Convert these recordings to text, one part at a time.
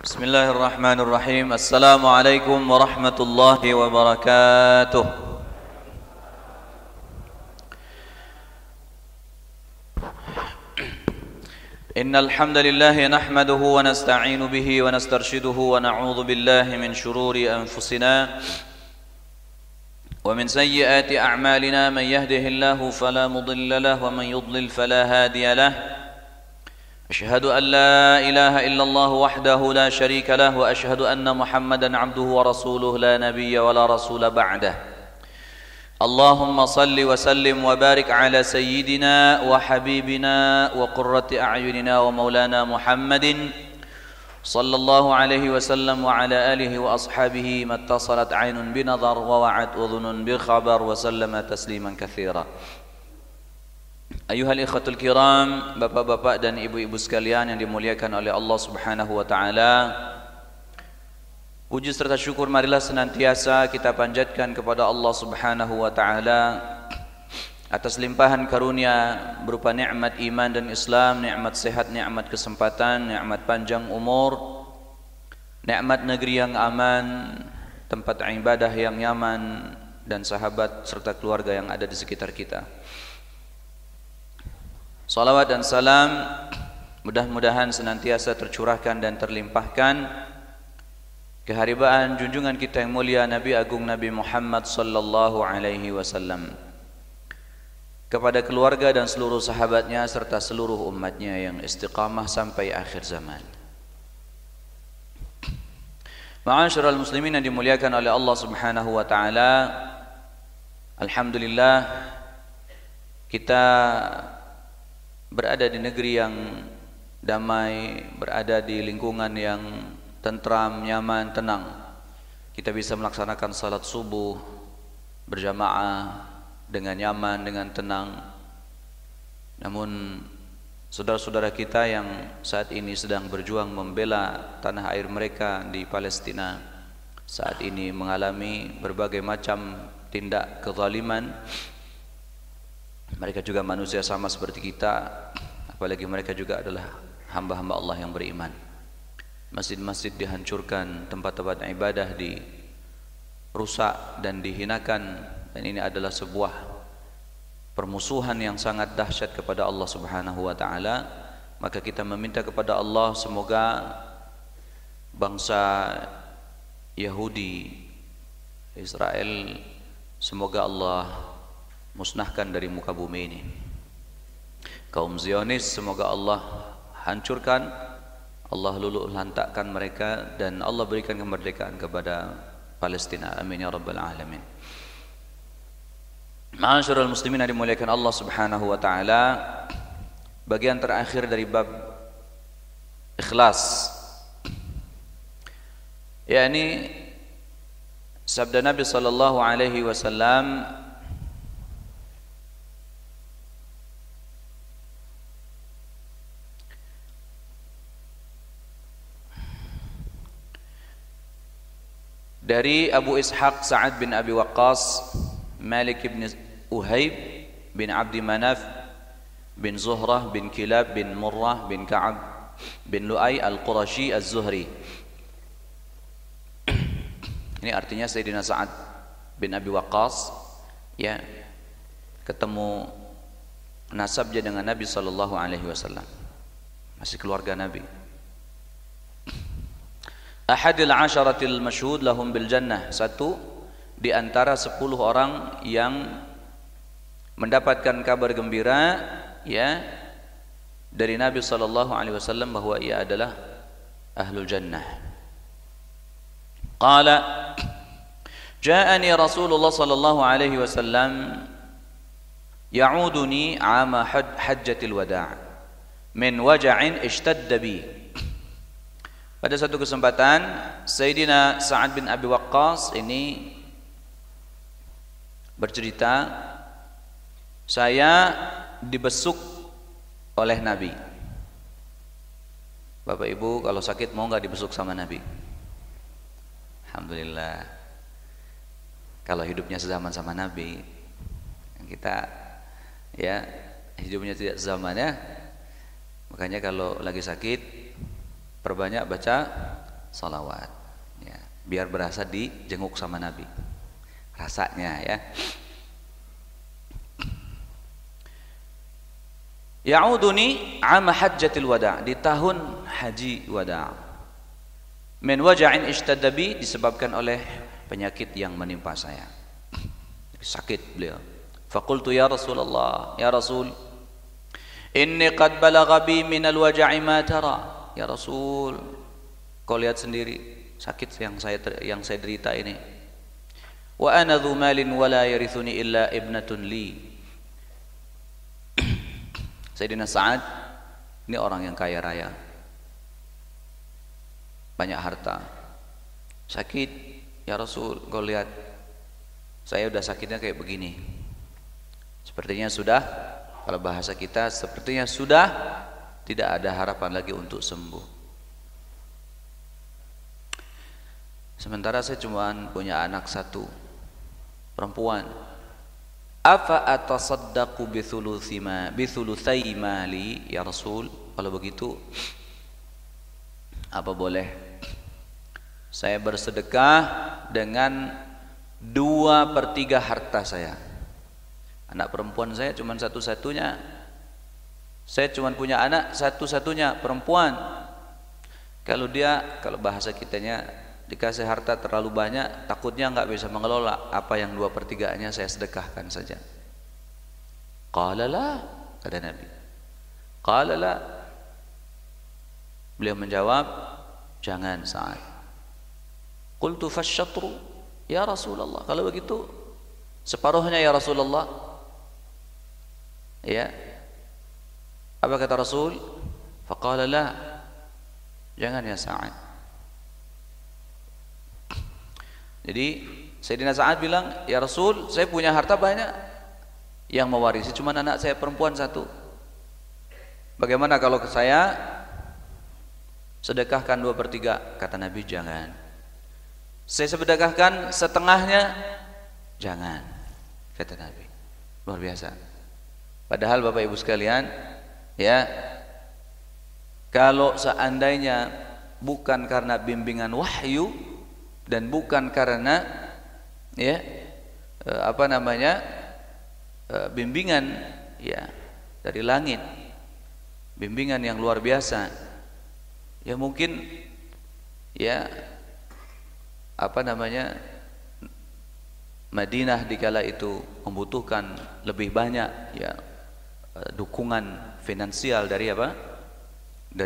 Bismillahirrahmanirrahim. Assalamualaikum warahmatullahi wabarakatuh. Innal hamdalillah nahmaduhu wa nasta'inu bihi wa nastarshiduhu wa na'udzu billahi min shururi anfusina wa min sayyiati a'malina man yahdihillahu fala mudilla lahu wa man yudlil fala hadiya lahu. أشهد أن لا إله إلا الله وحده لا شريك له وأشهد أن محمدا عبده ورسوله لا نبي ولا رسول بعده اللهم صل وسلم وبارك على سيدنا وحبيبنا وقرة أعيننا ومولانا محمد صلى الله عليه وسلم وعلى آله وأصحابه ما اتصلت عين بنظر ووعت أذن بخبر وسلم تسليما كثيرا. Ayuhal ikhwatul kiram, bapak-bapak dan ibu-ibu sekalian yang dimuliakan oleh Allah Subhanahu wa taala. Puji serta syukur marilah senantiasa kita panjatkan kepada Allah Subhanahu wa taala atas limpahan karunia berupa nikmat iman dan Islam, nikmat sehat, nikmat kesempatan, nikmat panjang umur, nikmat negeri yang aman, tempat ibadah yang nyaman dan sahabat serta keluarga yang ada di sekitar kita. Salawat dan salam mudah-mudahan senantiasa tercurahkan dan terlimpahkan keharibaan junjungan kita yang mulia Nabi Agung Nabi Muhammad sallallahu alaihi wasallam kepada keluarga dan seluruh sahabatnya serta seluruh umatnya yang istiqamah sampai akhir zaman. Ma'asyiral muslimin yang dimuliakan oleh Allah Subhanahu wa taala, alhamdulillah kita berada di negeri yang damai, berada di lingkungan yang tentram, nyaman, tenang. Kita bisa melaksanakan salat subuh berjamaah dengan nyaman, dengan tenang. Namun saudara-saudara kita yang saat ini sedang berjuang membela tanah air mereka di Palestina, saat ini mengalami berbagai macam tindak kezaliman. Mereka juga manusia sama seperti kita, apalagi mereka juga adalah hamba-hamba Allah yang beriman. Masjid-masjid dihancurkan, tempat-tempat ibadah dirusak dan dihinakan, dan ini adalah sebuah permusuhan yang sangat dahsyat kepada Allah Subhanahu wa taala. Maka kita meminta kepada Allah semoga bangsa Yahudi, Israel, semoga Allah musnahkan dari muka bumi ini. Kaum Zionis semoga Allah hancurkan, Allah luluh lantakkan mereka, dan Allah berikan kemerdekaan kepada Palestina. Amin ya rabbal alamin. Ma'asyiral muslimin yang dimuliakan Allah Subhanahu wa taala, bagian terakhir dari bab ikhlas, yakni sabda Nabi sallallahu alaihi wasallam, dari Abu Ishaq Sa'ad bin Abi Waqqas, Malik bin Uhayb bin Abdi Manaf bin Zuhrah bin Kilab bin Murrah bin Ka'ab bin Lu'ay al-Qurashi az-Zuhri. Ini artinya Sayyidina Sa'ad bin Abi Waqqas ya ketemu nasabnya dengan Nabi sallallahu alaihi wasallam, masih keluarga Nabi. Ahadil asharatil masyhud lahum bil jannah, satu di antara 10 orang yang mendapatkan kabar gembira ya dari Nabi sallallahu alaihi wasallam bahwa ia adalah ahlul jannah. Qala ja'ani Rasulullah sallallahu alaihi wasallam ya'uduni 'ama hajjatil wada' min waja'in ishtadda bi. Pada satu kesempatan Sayyidina Sa'ad bin Abi Waqqas ini bercerita, saya dibesuk oleh Nabi. Bapak Ibu kalau sakit mau nggak dibesuk sama Nabi? Alhamdulillah. Kalau hidupnya sezaman sama Nabi, kita ya hidupnya tidak sezaman ya, makanya kalau lagi sakit perbanyak baca salawat ya, biar berasa dijenguk sama Nabi rasanya ya. Ya'uduni 'ama hajjatil wada', di tahun haji wada', min waja'in ishtadda bi, disebabkan oleh penyakit yang menimpa saya, sakit beliau. Faqultu ya Rasulullah, ya Rasul, inni qad balagha bi minal waja'i ma tara. Ya Rasul, kau lihat sendiri sakit yang saya derita ini. Wa ana dzu malin wa la yarithuni illa ibnatun li. Sayyidina Sa'ad ini orang yang kaya raya, banyak harta, sakit. Ya Rasul, kau lihat saya udah sakitnya kayak begini, sepertinya sudah, kalau bahasa kita, sepertinya sudah tidak ada harapan lagi untuk sembuh. Sementara saya cuma punya anak satu, perempuan. Afa atasaddaqu bithulutsai mali ya Rasul, kalau begitu apa boleh saya bersedekah dengan 2/3 harta saya? Anak perempuan saya cuma satu-satunya, saya cuma punya anak satu-satunya perempuan. Kalau bahasa kitanya dikasih harta terlalu banyak, takutnya nggak bisa mengelola, apa yang 2/3-nya saya sedekahkan saja. Qala la, kata Nabi. Qala la, beliau menjawab, jangan Sa'ad. Qultu fasyatru ya Rasulullah, kalau begitu separuhnya ya Rasulullah. Ya, apa kata Rasul? Faqala la, jangan ya Sa'ad. Jadi Sayyidina Sa'ad bilang, ya Rasul, saya punya harta banyak, yang mewarisi cuma anak saya perempuan satu. Bagaimana kalau saya sedekahkan 2/3? Kata Nabi, jangan. Saya sedekahkan setengahnya? Jangan, kata Nabi. Luar biasa. Padahal Bapak Ibu sekalian, ya, kalau seandainya bukan karena bimbingan wahyu dan bukan karena bimbingan ya dari langit, bimbingan yang luar biasa, ya mungkin ya Madinah dikala itu membutuhkan lebih banyak ya dukungan finansial dari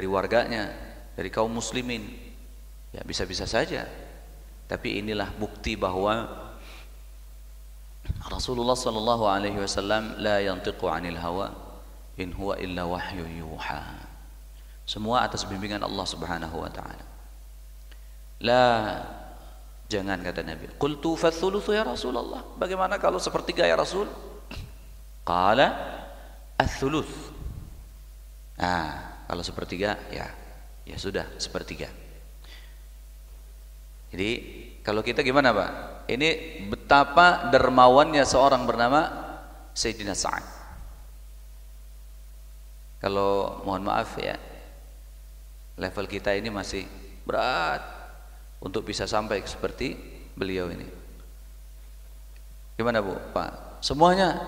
warganya, dari kaum muslimin, ya bisa-bisa saja. Tapi inilah bukti bahwa Rasulullah sallallahu alaihi wasallam la yantiqu 'anil hawa in huwa illa wahyu yuha. Semua atas bimbingan Allah Subhanahu wa taala. Jangan, kata Nabi. Qultu fathulutsu ya Rasulullah, bagaimana kalau sepertiga ya Rasul? Qala ats-tsuluts. Kalau sepertiga ya sudah sepertiga. Jadi kalau kita gimana Pak? Ini betapa dermawannya seorang bernama Sayyidina Sa'ad. Kalau mohon maaf ya, level kita ini masih berat untuk bisa sampai seperti beliau ini. Gimana Bu, Pak? Semuanya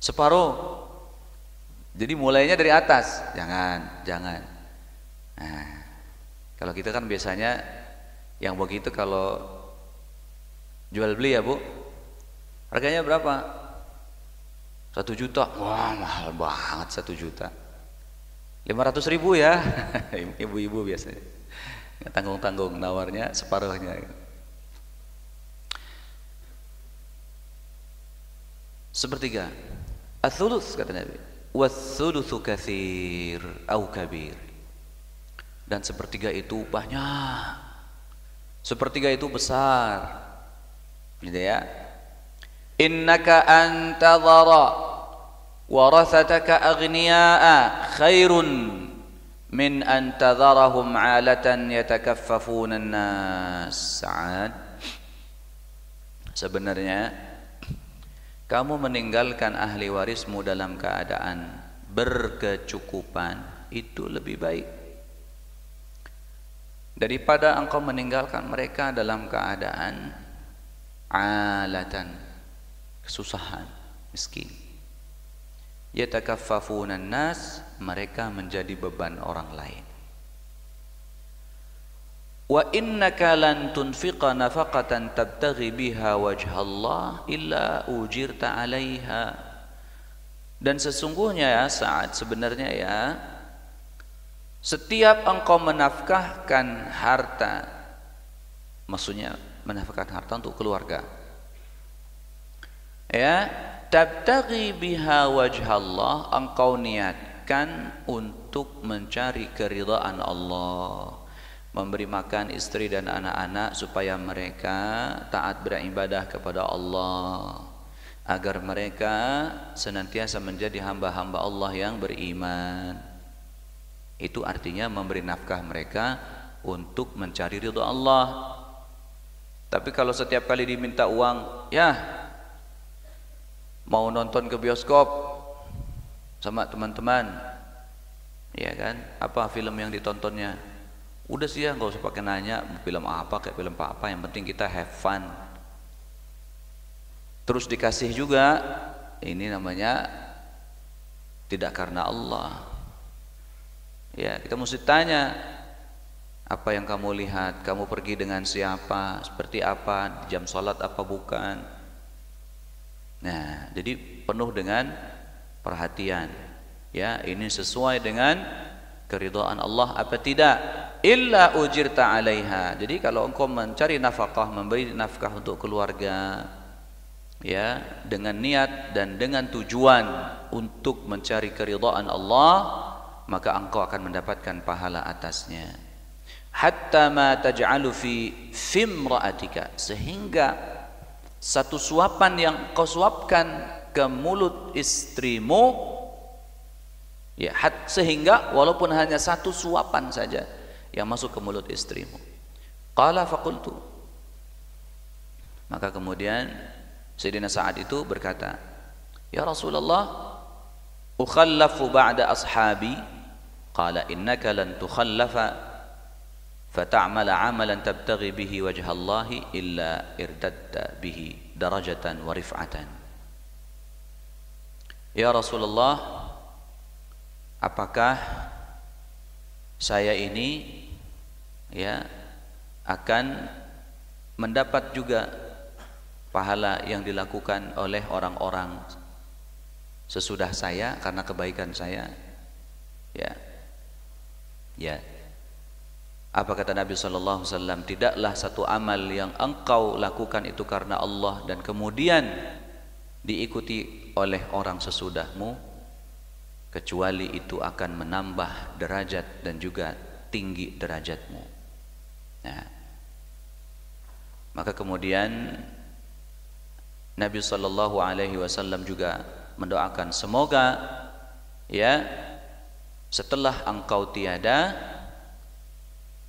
separuh. Jadi mulainya dari atas. Jangan. Kalau kita kan biasanya yang begitu kalau jual beli ya Bu, harganya berapa? 1 juta. Wah, mahal banget 1 juta. 500.000 ya. Ibu-ibu biasanya nggak tanggung-tanggung, nawarnya separuhnya. Sepertiga. Ats-tsuluts kata Nabi. Wats-tsulutsu katsir au kabir. Dan sepertiga itu banyak, sepertiga itu besar, gitu ya. Innaka antadhara warathataka aghniya'a khairun min antadharahum 'alatan yatakaffafuna an-nas. Sa'ad, sebenarnya kamu meninggalkan ahli warismu dalam keadaan berkecukupan itu lebih baik daripada engkau meninggalkan mereka dalam keadaan alatan, kesusahan, miskin. Yatakaffafunan nas, mereka menjadi beban orang lain. Wa innaka lan tunfiqa nafaqatan tabtaghi biha wajhallah illa ujirta 'alaiha. Dan sesungguhnya ya Sa'ad, sebenarnya ya, setiap engkau menafkahkan harta, maksudnya menafkahkan harta untuk keluarga, ya, tabtaghi biha wajhallah, engkau niatkan untuk mencari keridhaan Allah, memberi makan istri dan anak-anak supaya mereka taat beribadah kepada Allah, agar mereka senantiasa menjadi hamba-hamba Allah yang beriman. Itu artinya memberi nafkah mereka untuk mencari ridha Allah. Tapi kalau setiap kali diminta uang, ya mau nonton ke bioskop sama teman-teman, ya kan, apa film yang ditontonnya, udah sih ya, nggak usah pakai nanya film apa kayak film apa, yang penting kita have fun. Terus dikasih juga, ini namanya tidak karena Allah. Ya, kita mesti tanya, apa yang kamu lihat, kamu pergi dengan siapa, seperti apa, jam sholat apa bukan. Nah, jadi penuh dengan perhatian. Ya, ini sesuai dengan keridhaan Allah apa tidak? Illa ujirta 'alaiha. Jadi kalau engkau mencari nafkah, memberi nafkah untuk keluarga, ya, dengan niat dan dengan tujuan untuk mencari keridhaan Allah, maka engkau akan mendapatkan pahala atasnya. Hatta ma taj'alu fi fimra'atika, sehingga satu suapan yang kau suapkan ke mulut istrimu, ya, sehingga walaupun hanya satu suapan saja yang masuk ke mulut istrimu. Qala faqultu, maka kemudian Sayyidina Sa'ad itu berkata, ya Rasulullah, ukhallafu ba'da ashabi. Qala innaka lan tukhallafa fata'mala 'amalan tabtaghi bihi wajhallahi illa irtadta bihi darajatan wa rif'atan. Ya Rasulullah, apakah saya ini, ya, akan mendapat juga pahala yang dilakukan oleh orang-orang sesudah saya karena kebaikan saya? Ya. Ya. Apa kata Nabi sallallahu alaihi wasallam? Tidaklah satu amal yang engkau lakukan itu karena Allah dan kemudian diikuti oleh orang sesudahmu, kecuali itu akan menambah derajat dan juga tinggi derajatmu. Nah, maka kemudian Nabi sallallahu alaihi wasallam juga mendoakan, semoga, ya, setelah engkau tiada,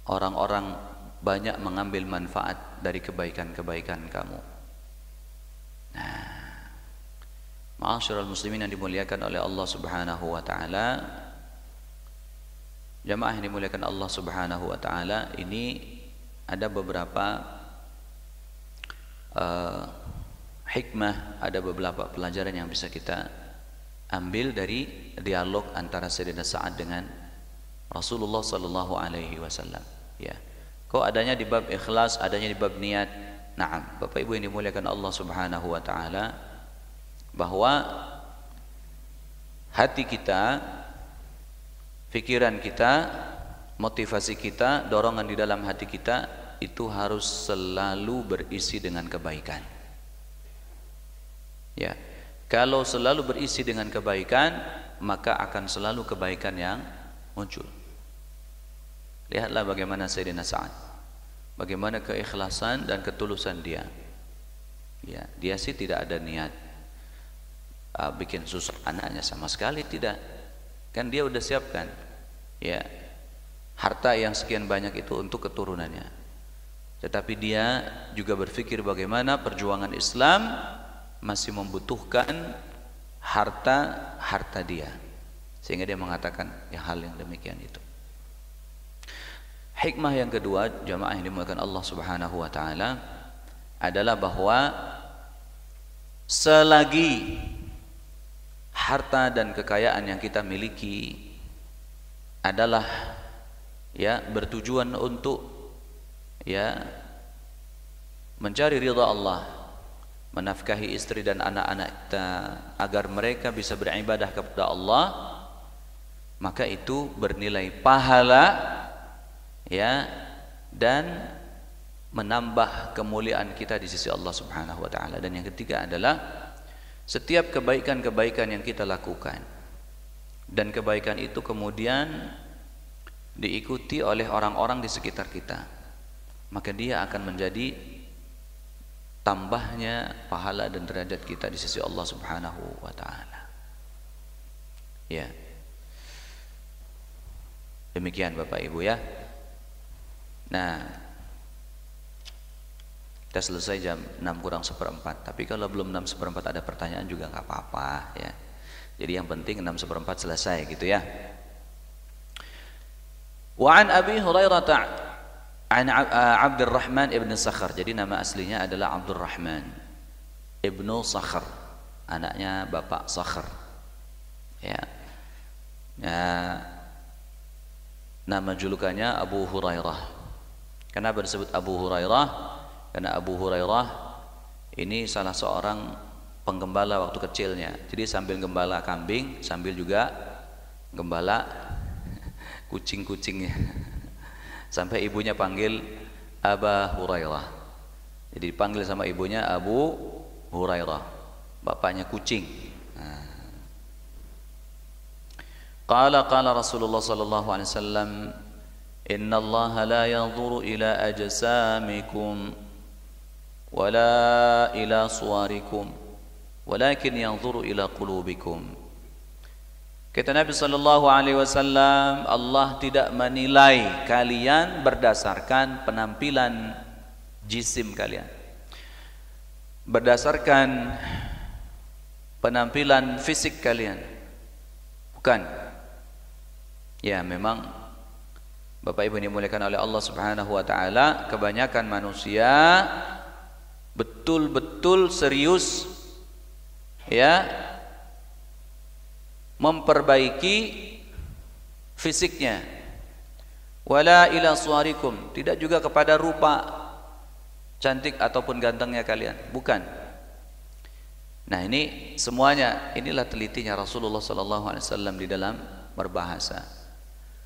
orang-orang banyak mengambil manfaat dari kebaikan-kebaikan kamu. Nah, ma'asyiral muslimin yang dimuliakan oleh Allah Subhanahu wa taala, jamaah yang dimuliakan Allah Subhanahu wa taala, ini ada beberapa hikmah, ada beberapa pelajaran yang bisa kita ambil dari dialog antara Sayyidina Sa'ad dengan Rasulullah sallallahu alaihi wasallam. Ya, kok adanya di bab ikhlas, adanya di bab niat. Naam, Bapak Ibu yang dimuliakan Allah Subhanahu wa taala, bahwa hati kita, pikiran kita, motivasi kita, dorongan di dalam hati kita itu harus selalu berisi dengan kebaikan. Ya, kalau selalu berisi dengan kebaikan, maka akan selalu kebaikan yang muncul. Lihatlah bagaimana Sayyidina Sa'ad, bagaimana keikhlasan dan ketulusan dia. Ya, dia sih tidak ada niat bikin susah anaknya, sama sekali tidak. Kan dia udah siapkan, ya, harta yang sekian banyak itu untuk keturunannya. Tetapi dia juga berpikir bagaimana perjuangan Islam masih membutuhkan harta dia, sehingga dia mengatakan ya hal yang demikian itu. Hikmah yang kedua, jamaah yang dimuliakan Allah Subhanahu wa taala, adalah bahwa selagi harta dan kekayaan yang kita miliki adalah bertujuan untuk mencari ridha Allah, menafkahi istri dan anak-anak kita agar mereka bisa beribadah kepada Allah, maka itu bernilai pahala dan menambah kemuliaan kita di sisi Allah Subhanahu wa taala. Dan yang ketiga adalah setiap kebaikan-kebaikan yang kita lakukan dan kebaikan itu kemudian diikuti oleh orang-orang di sekitar kita, maka dia akan menjadi tambahnya pahala dan derajat kita di sisi Allah Subhanahu wa taala. Ya. Demikian Bapak Ibu ya. Nah, kita selesai jam 6:46. Tapi kalau belum 6:46 ada pertanyaan juga nggak apa-apa ya. Jadi yang penting 6:46 selesai gitu ya. Wa an Abi Hurairah an Abdurrahman ibn Sakhar. Jadi nama aslinya adalah Abdurrahman ibnu Sakhar, anaknya Bapak Sakhar. Ya. Nama julukannya Abu Hurairah. Kenapa disebut Abu Hurairah? Karena Abu Hurairah ini salah seorang penggembala waktu kecilnya. Jadi sambil gembala kambing, sambil juga gembala kucing-kucingnya. Sampai ibunya panggil Aba Hurairah. Jadi dipanggil sama ibunya Abu Hurairah, bapaknya kucing. Qala Rasulullah sallallahu alaihi wasallam, "Inna Allah la yanzuru ila ajsamikum wala ila suwarikum, walakin yanzuru ila qulubikum." Kata Nabi sallallahu alaihi wasallam, Allah tidak menilai kalian berdasarkan penampilan jisim kalian, berdasarkan penampilan fisik kalian. Bukan. Ya, memang Bapak Ibu dimuliakan oleh Allah Subhanahu wa taala, kebanyakan manusia betul-betul serius memperbaiki fisiknya. Wala ila suwarikum, tidak juga kepada rupa cantik ataupun gantengnya kalian, bukan. Nah, ini semuanya, inilah telitinya Rasulullah sallallahu alaihi wasallam di dalam berbahasa.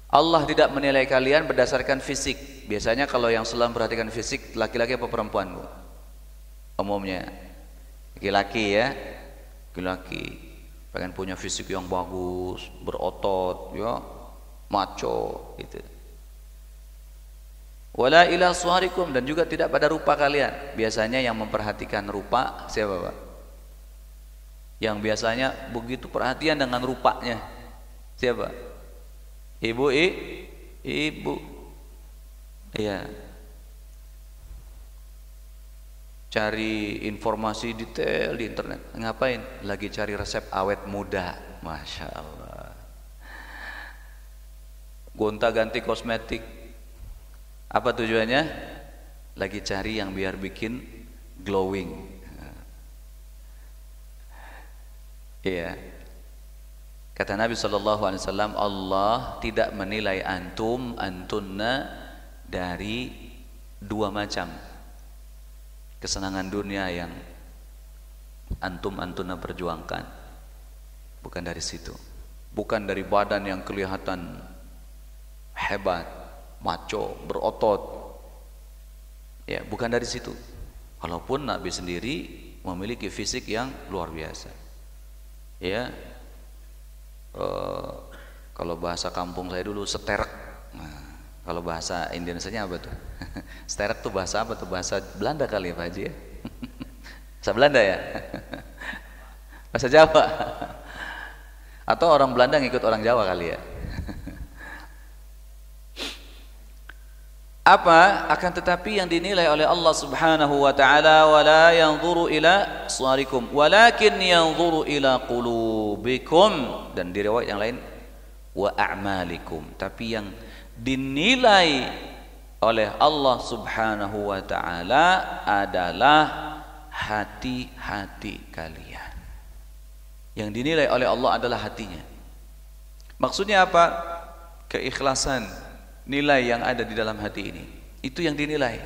Allah tidak menilai kalian berdasarkan fisik. Biasanya kalau yang selalu perhatikan fisik, laki-laki apa perempuan, Bu? Umumnya laki-laki ya. Laki-laki pengen punya fisik yang bagus, berotot, ya, macho gitu. Wala ila suwarikum, dan juga tidak pada rupa kalian. Biasanya yang memperhatikan rupa siapa, Pak? Yang biasanya begitu perhatian dengan rupanya siapa? Ibu. Iya. Cari informasi detail di internet. Ngapain? Lagi cari resep awet muda. Masya Allah. Gonta-ganti kosmetik. Apa tujuannya? Lagi cari yang biar bikin glowing. Iya. Kata Nabi SAW, Allah tidak menilai antunna dari dua macam kesenangan dunia yang antunna perjuangkan. Bukan dari situ. Bukan dari badan yang kelihatan hebat, macho, berotot. Ya, bukan dari situ. Walaupun Nabi sendiri memiliki fisik yang luar biasa. Ya. Kalau bahasa kampung saya dulu seterek. Nah, kalau bahasa Indonesianya apa tuh? Seterek tuh bahasa apa tuh? Bahasa Belanda kali ya Pak Haji ya? Bahasa Belanda ya? Bahasa Jawa? Atau orang Belanda ngikut orang Jawa kali ya? Apa? Akan tetapi yang dinilai oleh Allah Subhanahu wa taala, wala yanzuru ila suwarikum walakin yanzuru ila qulubikum, dan di riwayat yang lain wa a'malikum, tapi yang dinilai oleh Allah Subhanahu wa ta'ala adalah hati-hati kalian. Yang dinilai oleh Allah adalah hatinya. Maksudnya apa? Keikhlasan, nilai yang ada di dalam hati ini, itu yang dinilai.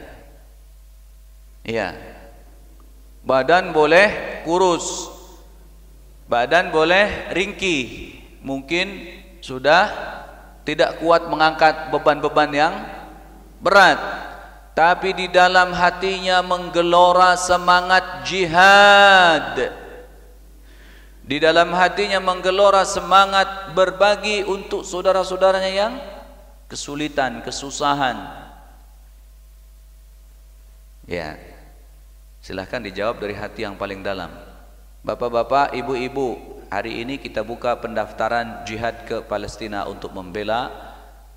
Iya. Badan boleh kurus, badan boleh ringkih, mungkin sudah tidak kuat mengangkat beban-beban yang berat, tapi di dalam hatinya menggelora semangat jihad. Di dalam hatinya menggelora semangat berbagi untuk saudara-saudaranya yang kesulitan, kesusahan. Ya, silahkan dijawab dari hati yang paling dalam. Bapak-bapak, ibu-ibu, hari ini kita buka pendaftaran jihad ke Palestina untuk membela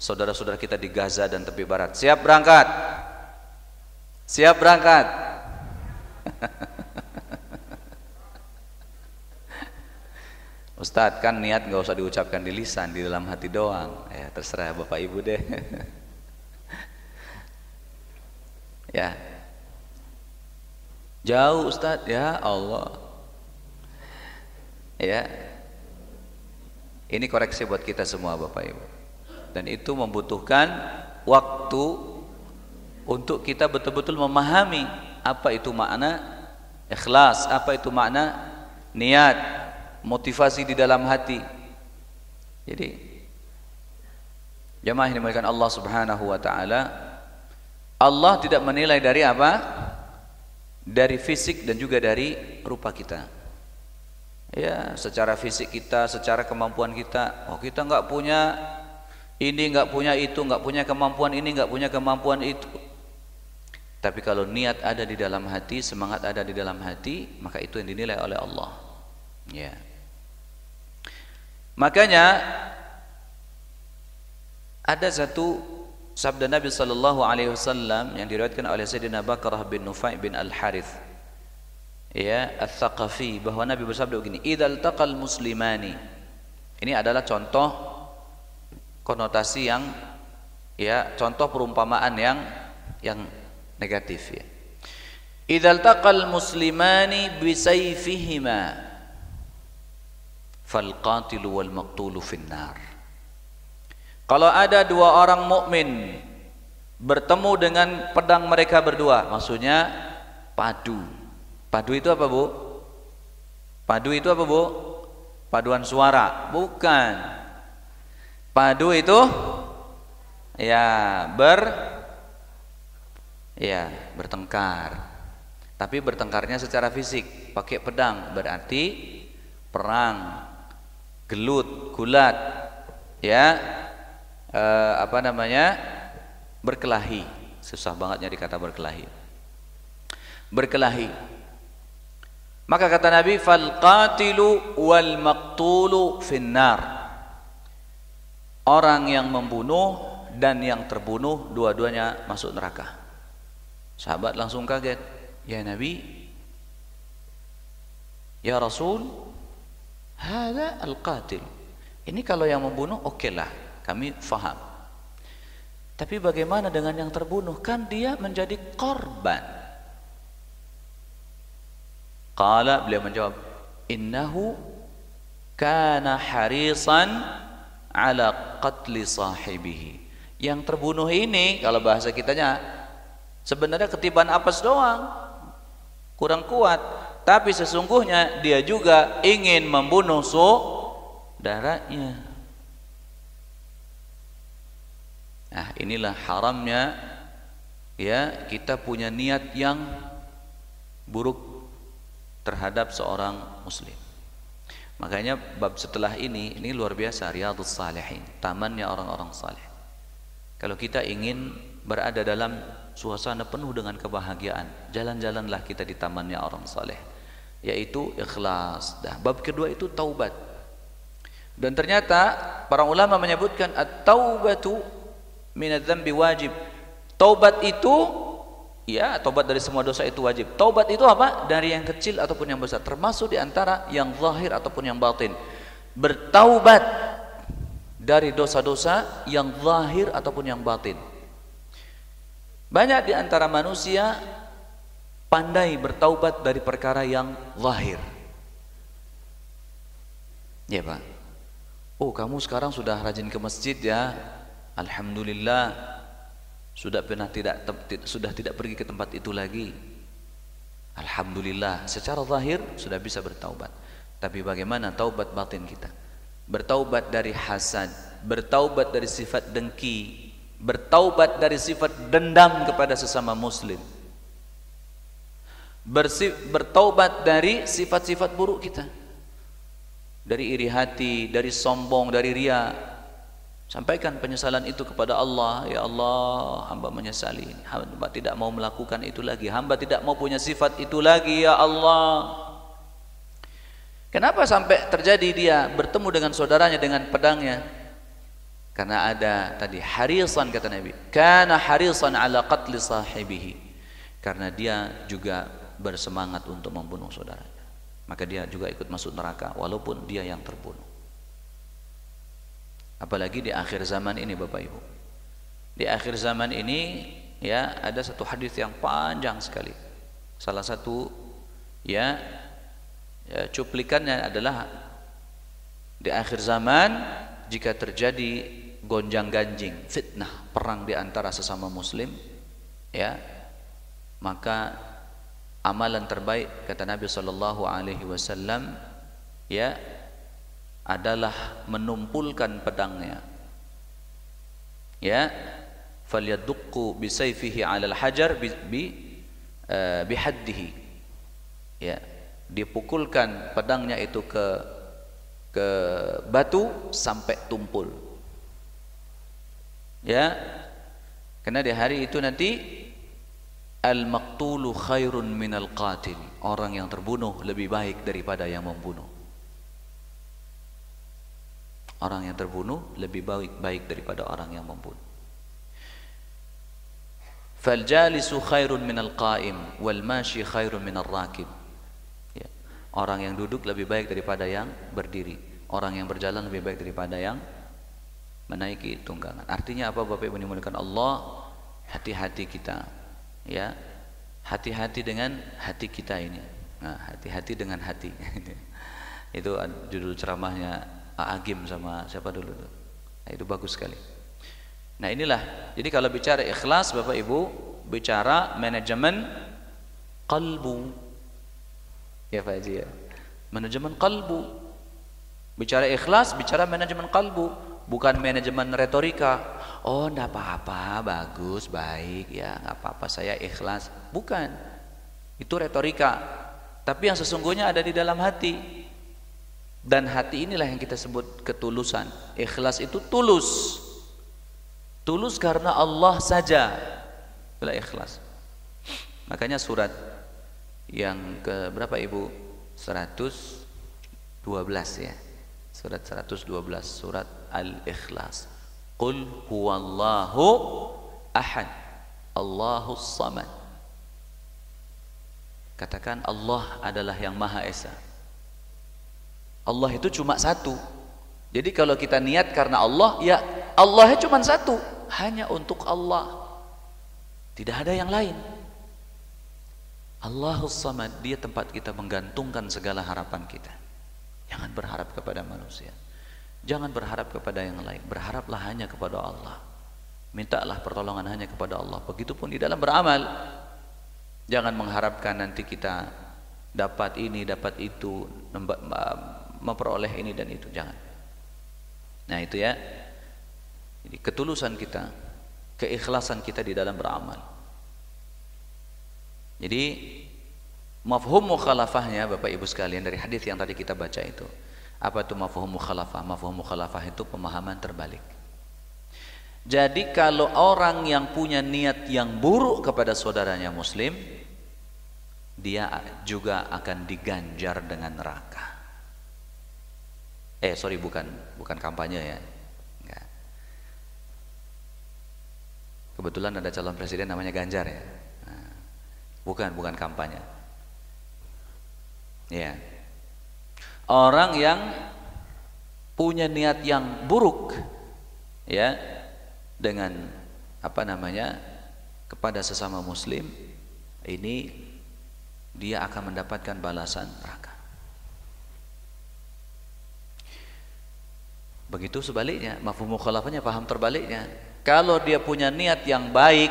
saudara-saudara kita di Gaza dan tepi barat. Siap berangkat? Siap berangkat? Ustadz, kan niat nggak usah diucapkan di lisan, di dalam hati doang. Ya terserah bapak ibu deh. Ya, jauh Ustadz, ya Allah. Ya, ini koreksi buat kita semua bapak ibu. Dan itu membutuhkan waktu untuk kita betul-betul memahami apa itu makna ikhlas, apa itu makna niat, motivasi di dalam hati. Jadi jemaah yang dimuliakan Allah Subhanahu wa ta'ala, Allah tidak menilai dari apa? Dari fisik dan juga dari rupa kita. Ya, secara fisik kita, secara kemampuan kita, oh kita nggak punya ini, nggak punya itu, nggak punya kemampuan ini, nggak punya kemampuan itu. Tapi kalau niat ada di dalam hati, semangat ada di dalam hati, maka itu yang dinilai oleh Allah. Ya. Makanya ada satu sabda Nabi sallallahu alaihi wasallam yang diriwayatkan oleh Sayyidina Bakrah bin Nufai bin Al-Harith, ya, Al-Thaqafi, bahwa Nabi bersabda begini, "Idzal taqal muslimani." Ini adalah contoh konotasi yang, ya, contoh perumpamaan yang negatif, ya. "Idzal taqal muslimani bisayfihima fal qatilu wal maqtulu finnar." Kalau ada dua orang mukmin bertemu dengan pedang mereka berdua, maksudnya padu. Padu itu apa, Bu? Padu itu apa, Bu? Paduan suara? Bukan. Padu itu ya bertengkar. Tapi bertengkarnya secara fisik, pakai pedang, berarti perang, gelut, gulat, ya, berkelahi. Susah banget nyari kata berkelahi. Berkelahi. Maka kata Nabi, fal qatilu wal maqtulu finnar. Orang yang membunuh dan yang terbunuh dua-duanya masuk neraka. Sahabat langsung kaget. Ya Nabi, ya Rasul, hada al-qatil. Ini kalau yang membunuh oke lah, kami faham. Tapi bagaimana dengan yang terbunuh? Kan dia menjadi korban. Qala, beliau menjawab, innahu kana harisan ala qatli sahibihi. Yang terbunuh ini, kalau bahasa kitanya, sebenarnya ketiban apes doang, kurang kuat. Tapi sesungguhnya dia juga ingin membunuh saudaranya. Nah, inilah haramnya, ya, kita punya niat yang buruk terhadap seorang muslim. Makanya bab setelah ini luar biasa, Riyadhus Shalihin, tamannya orang-orang saleh. Kalau kita ingin berada dalam suasana penuh dengan kebahagiaan, jalan-jalanlah kita di tamannya orang saleh, yaitu ikhlas. Dah, bab kedua itu taubat. Dan ternyata para ulama menyebutkan at-taubatu minadz-dzambi wajib. Taubat itu, ya, taubat dari semua dosa itu wajib. Taubat itu apa? Dari yang kecil ataupun yang besar, termasuk di antara yang zahir ataupun yang batin. Bertaubat dari dosa-dosa yang zahir ataupun yang batin. Banyak di antara manusia pandai bertaubat dari perkara yang zahir. Ya Pak. Oh, kamu sekarang sudah rajin ke masjid ya. Alhamdulillah. Sudah tidak pergi ke tempat itu lagi. Alhamdulillah. Secara zahir sudah bisa bertaubat. Tapi bagaimana taubat batin kita? Bertaubat dari hasad, bertaubat dari sifat dengki, bertaubat dari sifat dendam kepada sesama muslim, bertaubat dari sifat-sifat buruk kita, dari iri hati, dari sombong, dari ria. Sampaikan penyesalan itu kepada Allah. Ya Allah, hamba menyesali, hamba tidak mau melakukan itu lagi, hamba tidak mau punya sifat itu lagi ya Allah. Kenapa sampai terjadi dia bertemu dengan saudaranya dengan pedangnya? Karena ada tadi harisan, kata Nabi, kana harisan ala qatli sahibihi, karena dia juga bersemangat untuk membunuh saudaranya, maka dia juga ikut masuk neraka walaupun dia yang terbunuh. Apalagi di akhir zaman ini Bapak Ibu. Di akhir zaman ini ya ada satu hadis yang panjang sekali. Salah satu ya cuplikannya adalah di akhir zaman jika terjadi gonjang-ganjing, fitnah, perang di antara sesama muslim, ya, maka amalan terbaik kata Nabi sallallahu alaihi wasallam ya adalah menumpulkan pedangnya. Ya, falyadukku bisayfihi 'alal hajar bihaddihi. Ya, dipukulkan pedangnya itu ke batu sampai tumpul. Ya, karena di hari itu nanti al-maqtulu khairun minal qatil, orang yang terbunuh lebih baik daripada yang membunuh. Orang yang terbunuh lebih baik daripada orang yang membunuh. Fal jalisu khairun minal qaim wal mashi khairun minal rakib. Ya, orang yang duduk lebih baik daripada yang berdiri, orang yang berjalan lebih baik daripada yang menaiki tunggangan. Artinya apa Bapak Ibu dimuliakan Allah? Hati-hati kita, ya, hati-hati dengan hati kita ini. Nah, hati-hati dengan hati. Itu judul ceramahnya Agim sama siapa dulu tuh? Nah, itu bagus sekali. Nah inilah, jadi kalau bicara ikhlas Bapak Ibu, bicara manajemen qalbu, ya Pak Haji ya, manajemen qalbu. Bicara ikhlas, bicara manajemen qalbu. Bukan manajemen retorika. Oh enggak apa-apa, bagus, baik ya, enggak apa-apa, saya ikhlas. Bukan, itu retorika. Tapi yang sesungguhnya ada di dalam hati. Dan hati inilah yang kita sebut ketulusan. Ikhlas itu tulus. Tulus karena Allah saja. Itulah ikhlas. Makanya surat yang ke berapa Ibu? 112 ya. Surat 112, surat Al-Ikhlas. Qul huwallahu ahad, Allahus samad. Katakan Allah adalah yang Maha Esa. Allah itu cuma satu. Jadi kalau kita niat karena Allah, ya Allahnya cuma satu, hanya untuk Allah, tidak ada yang lain. Allahus samad, dia tempat kita menggantungkan segala harapan kita. Jangan berharap kepada manusia, jangan berharap kepada yang lain, berharaplah hanya kepada Allah. Mintalah pertolongan hanya kepada Allah. Begitupun di dalam beramal, jangan mengharapkan nanti kita dapat ini, dapat itu, memperoleh ini dan itu, jangan. Nah itu ya, jadi ketulusan kita, keikhlasan kita di dalam beramal. Jadi mafhum mukhalafahnya Bapak Ibu sekalian dari hadis yang tadi kita baca itu. Apa itu mafhum mukhalafah? Mafhum mukhalafah itu pemahaman terbalik. Jadi kalau orang yang punya niat yang buruk kepada saudaranya muslim, dia juga akan diganjar dengan neraka. Bukan kampanye ya. Enggak. Kebetulan ada calon presiden namanya Ganjar ya. Nah, bukan kampanye. Ya, orang yang punya niat yang buruk, ya, dengan kepada sesama muslim, ini dia akan mendapatkan balasan neraka. Begitu sebaliknya, mafhum mukhalafahnya, paham terbaliknya. Kalau dia punya niat yang baik,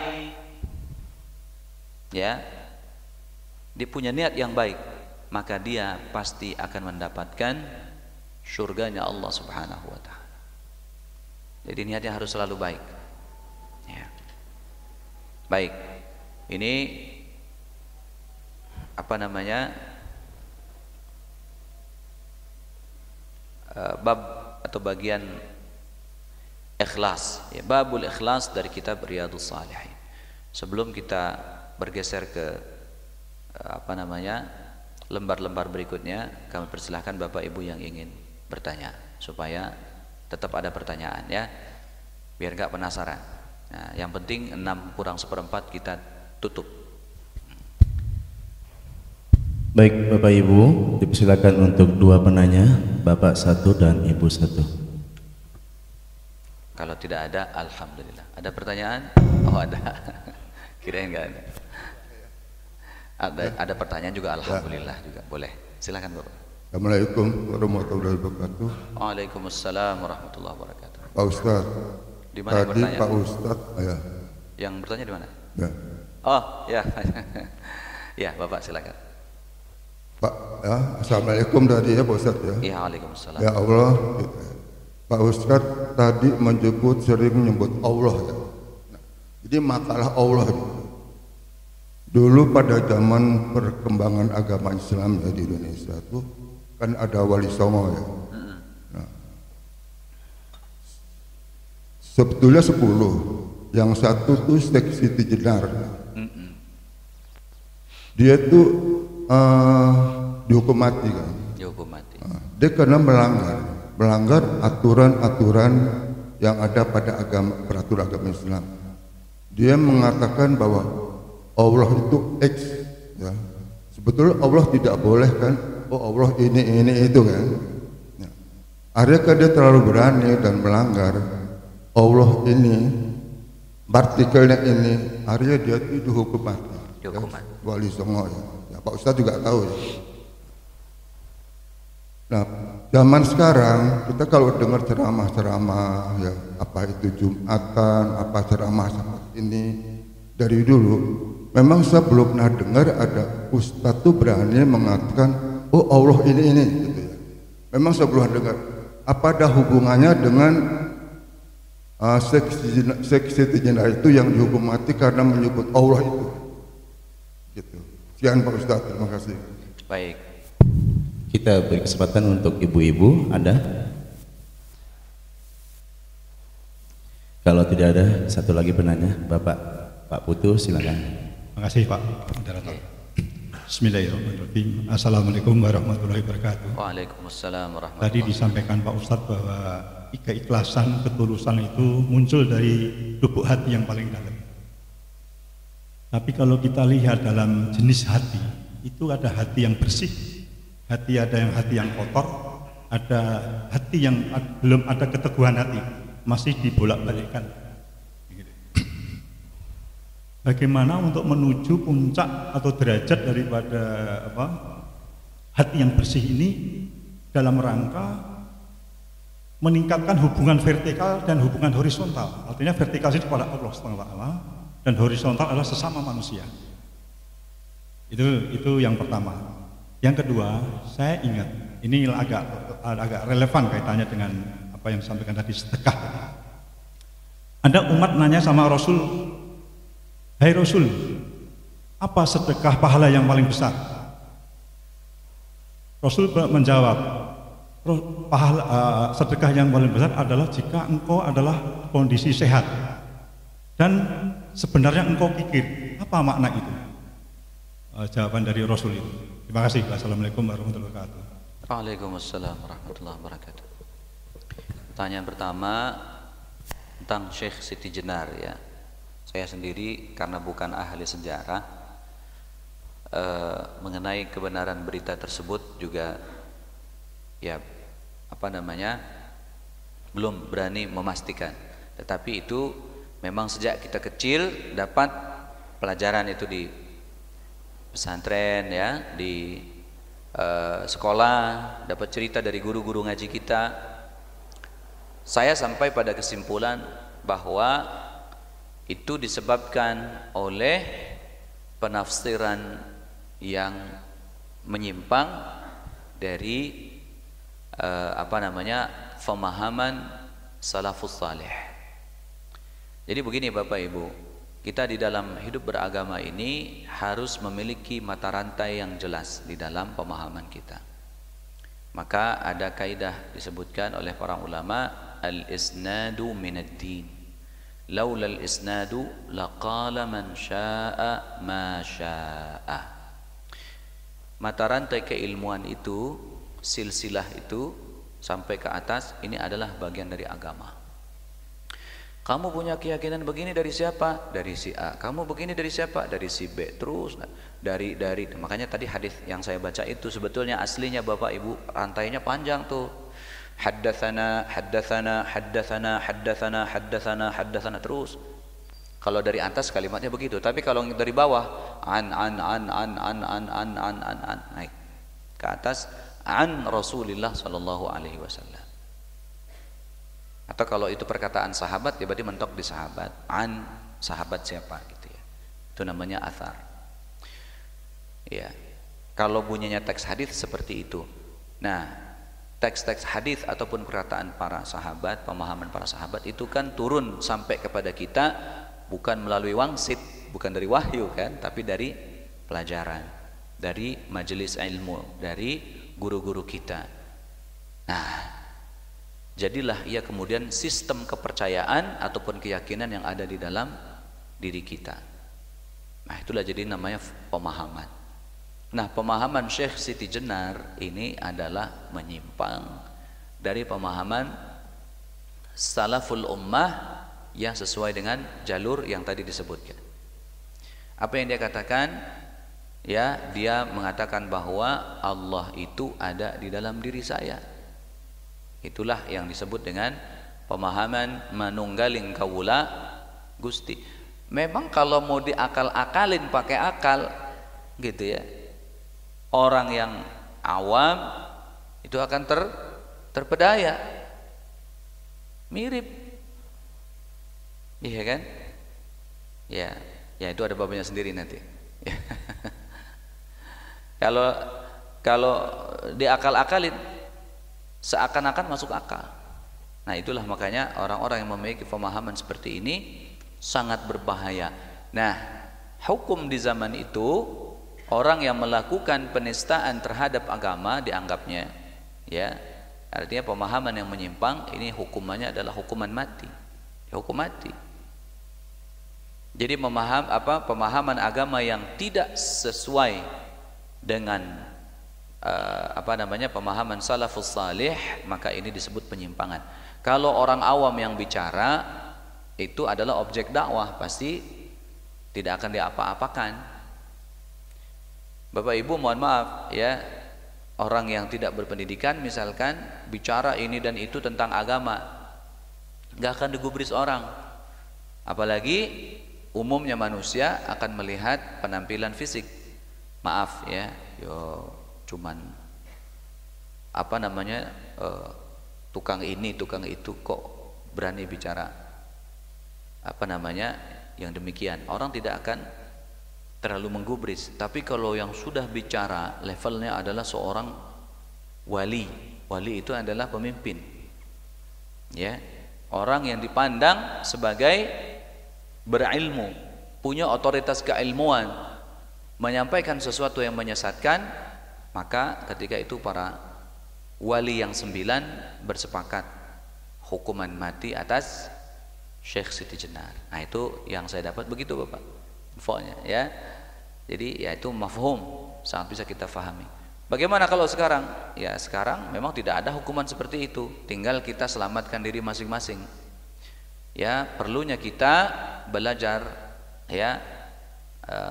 ya, dia punya niat yang baik, maka dia pasti akan mendapatkan surganya Allah Subhanahu wa ta'ala. Jadi niatnya harus selalu baik, ya. Baik, ini apa namanya, bab atau bagian ikhlas, ya, babul ikhlas dari kitab Riyadhus Shalihin. Sebelum kita bergeser ke apa namanya, lembar-lembar berikutnya, kami persilahkan Bapak Ibu yang ingin bertanya, supaya tetap ada pertanyaan, ya, biar gak penasaran. Nah, yang penting 6 kurang 1/4 kita tutup. Baik Bapak Ibu, dipersilakan untuk 2 penanya, Bapak 1 dan Ibu 1. Kalau tidak ada, alhamdulillah. Ada pertanyaan? Oh, ada. Kirain nggak ada. Ada pertanyaan juga, alhamdulillah juga. Boleh. Silakan Bapak. Assalamualaikum warahmatullahi wabarakatuh. Waalaikumsalam warahmatullahi wabarakatuh. Pak Ustaz, Di mana yang tadi bertanya? Pak Ustaz, ya. Yang bertanya di mana? Ya. Oh, ya. Ya, Bapak silakan. Pak, ya, assalamualaikum tadi ya Pak Ustaz ya. Iya, waalaikumsalam. Ya Allah, gitu ya. Pak Ustaz tadi sering menyebut Allah ya. Nah, jadi makalah Allah itu. Dulu pada zaman perkembangan agama Islam ya di Indonesia tuh kan ada Wali Songo ya. Nah, sebetulnya 10, yang satu tuh Syekh Siti Jenar. Dia tuh dihukum mati kan. Dihukum mati. Dia karena melanggar aturan-aturan yang ada pada peraturan agama Islam. Dia mengatakan bahwa Allah itu X, ya. Sebetulnya Allah tidak boleh kan. Oh Allah ini itu kan. Ya. Akhirnya kan dia terlalu berani dan melanggar Allah ini, partikelnya ini. Akhirnya dia itu dihukum mati. Dihukum mati. Ya, Wali Songo ya. Ya, Pak Ustadz juga tahu ya. Nah, zaman sekarang kita kalau dengar ceramah-ceramah ya, apa itu Jumatan, apa ceramah seperti ini dari dulu, memang saya belum pernah dengar ada ustadz tuh berani mengatakan, oh Allah ini gitu ya. Memang saya belum dengar. Apa ada hubungannya dengan Siti Jenar itu yang dihukum mati karena menyebut Allah itu? Gitu. Sekian Pak Ustadz, terima kasih. Baik. Kita beri kesempatan untuk ibu-ibu, ada? Kalau tidak ada, satu lagi penanya, Pak Putu, silakan. Terima kasih Pak Moderator. Bismillahirrahmanirrahim. Assalamualaikum warahmatullahi wabarakatuh. Waalaikumsalam warahmatullahi Tadi wabarakatuh. disampaikan Pak Ustadz bahwa keikhlasan, ketulusan itu muncul dari lubuk hati yang paling dalam. Tapi kalau kita lihat dalam jenis hati, itu ada hati yang bersih, ada hati yang kotor, ada hati yang belum ada keteguhan hati, masih dibolak-balikkan. Bagaimana untuk menuju puncak atau derajat daripada hati yang bersih ini dalam rangka meningkatkan hubungan vertikal dan hubungan horizontal. Artinya vertikal itu kepada Allah SWT dan horizontal adalah sesama manusia. Itu yang pertama. Yang kedua, saya ingat ini agak relevan kaitannya dengan apa yang disampaikan tadi, sedekah. Ada umat nanya sama Rasul, "Hai Rasul, apa sedekah pahala yang paling besar?" Rasul menjawab, sedekah yang paling besar adalah jika engkau adalah kondisi sehat dan sebenarnya engkau pikir. Apa makna itu? Jawaban dari Rasul itu. Terima kasih. Wassalamualaikum warahmatullahi wabarakatuh. Waalaikumsalam warahmatullahi wabarakatuh. Pertanyaan pertama tentang Syekh Siti Jenar ya. Saya sendiri karena bukan ahli sejarah mengenai kebenaran berita tersebut juga ya belum berani memastikan. Tetapi itu memang sejak kita kecil dapat pelajaran itu di pesantren ya, di sekolah, dapat cerita dari guru-guru ngaji kita, saya sampai pada kesimpulan bahwa itu disebabkan oleh penafsiran yang menyimpang dari pemahaman salafus salih. Jadi begini Bapak Ibu, kita di dalam hidup beragama ini harus memiliki mata rantai yang jelas di dalam pemahaman kita. Maka ada kaidah disebutkan oleh para ulama, al-isnadu minad din. Laula al-isnadu laqala man syaa ma syaa. Mata rantai keilmuan itu, silsilah itu sampai ke atas, ini adalah bagian dari agama. Kamu punya keyakinan begini dari siapa? Dari si A. Kamu begini dari siapa? Dari si B. Terus dari makanya tadi hadis yang saya baca itu sebetulnya aslinya Bapak Ibu rantainya panjang tuh. Haddatsana terus. Kalau dari atas kalimatnya begitu, tapi kalau dari bawah an naik ke atas an Rasulillah sallallahu alaihi wasallam. Atau kalau itu perkataan sahabat, ya berarti mentok di sahabat. An sahabat siapa gitu ya. Itu namanya athar. Ya. Kalau bunyinya teks hadis seperti itu. Nah, teks-teks hadis ataupun perkataan para sahabat, pemahaman para sahabat itu kan turun sampai kepada kita bukan melalui wangsit, bukan dari wahyu kan, tapi dari pelajaran, dari majelis ilmu, dari guru-guru kita. Nah, jadilah ia kemudian sistem kepercayaan ataupun keyakinan yang ada di dalam diri kita. Nah, itulah jadi namanya pemahaman. Nah, pemahaman Syekh Siti Jenar ini adalah menyimpang dari pemahaman salaful ummah yang sesuai dengan jalur yang tadi disebutkan. Apa yang dia katakan? Ya, dia mengatakan bahwa Allah itu ada di dalam diri saya. Itulah yang disebut dengan pemahaman manunggaling kawula Gusti. Memang kalau mau diakal-akalin pakai akal gitu ya, orang yang awam itu akan terpedaya, mirip, iya kan? Ya itu ada babnya sendiri nanti. Kalau diakal-akalin seakan-akan masuk akal. Nah, itulah makanya orang-orang yang memiliki pemahaman seperti ini sangat berbahaya. Nah, hukum di zaman itu orang yang melakukan penistaan terhadap agama dianggapnya, ya, artinya pemahaman yang menyimpang ini hukumannya adalah hukuman mati, hukum mati. Jadi pemahaman agama yang tidak sesuai dengan pemahaman salafus salih, maka ini disebut penyimpangan. Kalau orang awam yang bicara itu adalah objek dakwah, pasti tidak akan diapa-apakan. Bapak Ibu mohon maaf ya, orang yang tidak berpendidikan misalkan bicara ini dan itu tentang agama, nggak akan digubris orang. Apalagi umumnya manusia akan melihat penampilan fisik. Maaf ya, cuman tukang ini tukang itu kok berani bicara yang demikian. Orang tidak akan terlalu menggubris. Tapi kalau yang sudah bicara levelnya adalah seorang wali itu adalah pemimpin, ya, orang yang dipandang sebagai berilmu, punya otoritas keilmuan, menyampaikan sesuatu yang menyesatkan, maka ketika itu para wali yang 9 bersepakat hukuman mati atas Syekh Siti Jenar. Nah, itu yang saya dapat begitu Bapak infonya ya. Jadi ya itu mafhum, sangat bisa kita fahami. Bagaimana kalau sekarang? Ya sekarang memang tidak ada hukuman seperti itu, tinggal kita selamatkan diri masing-masing. Ya, perlunya kita belajar ya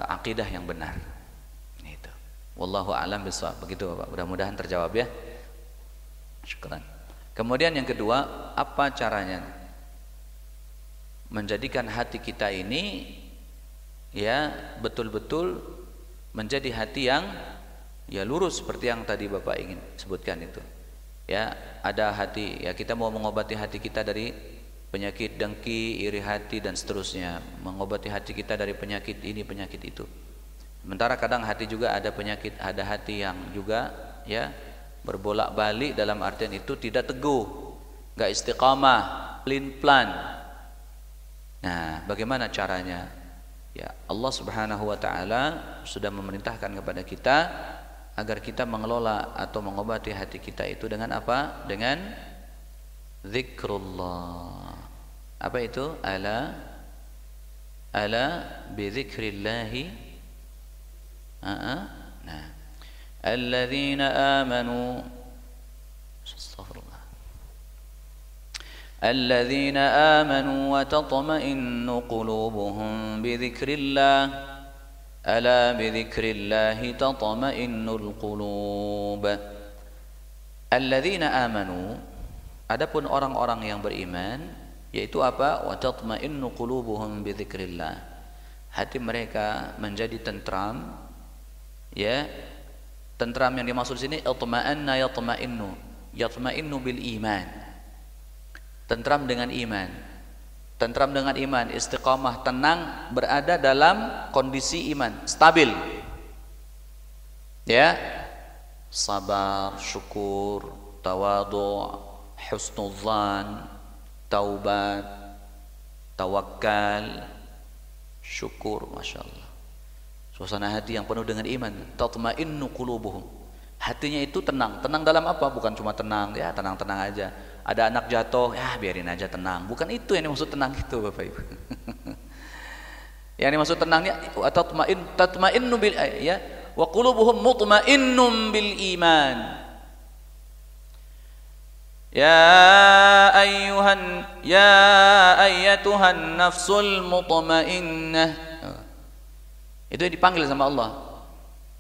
akidah yang benar. Itu. Wallahu a'lam bishawab. Begitu Bapak. Mudah-mudahan terjawab ya. Syukran. Kemudian yang kedua, apa caranya menjadikan hati kita ini ya betul-betul menjadi hati yang ya lurus seperti yang tadi Bapak ingin sebutkan itu. Ya, ada hati, ya kita mau mengobati hati kita dari penyakit dengki, iri hati dan seterusnya, mengobati hati kita dari penyakit ini, penyakit itu. Sementara kadang hati juga ada penyakit, ada hati yang juga ya berbolak-balik dalam artian itu tidak teguh, enggak istiqamah, pelin-pelan. Nah, bagaimana caranya? Ya, Allah Subhanahu wa taala sudah memerintahkan kepada kita agar kita mengelola atau mengobati hati kita itu dengan apa? Dengan zikrullah. Apa itu? Ala bi dzikrillahi. Nah, alladzina amanu. Astaghfirullah. Alladzina amanu wa tatma'innu qulubuhum bi dzikrillah. Ala bidzikrillahi tatma'innul qulub. Alladzina amanu, adapun orang-orang yang beriman, yaitu apa? Wa tatma'innu qulubuhum bidzikrillah. Hati mereka menjadi tentram. Ya. Tentram yang dimaksud sini itma'anna yatma'innu. Yatma'innu bil iman. Tentram dengan iman. Tentram dengan iman, istiqamah, tenang, berada dalam kondisi iman, stabil. Ya, sabar, syukur, tawadhu', husnudzan, taubat, tawakal, syukur, masya Allah. Suasana hati yang penuh dengan iman, tatma'innu qulubuhum. Hatinya itu tenang. Tenang dalam apa? Bukan cuma tenang, ya tenang-tenang aja. Ada anak jatuh, ya biarin aja tenang. Bukan itu yang dimaksud tenang itu, Bapak Ibu. Yang dimaksud tenangnya tatma'innu bil ya wa qulubuhum mutma'innum bil iman. Ya ayyatuhan nafsul mutmainnah. Itu yang dipanggil sama Allah.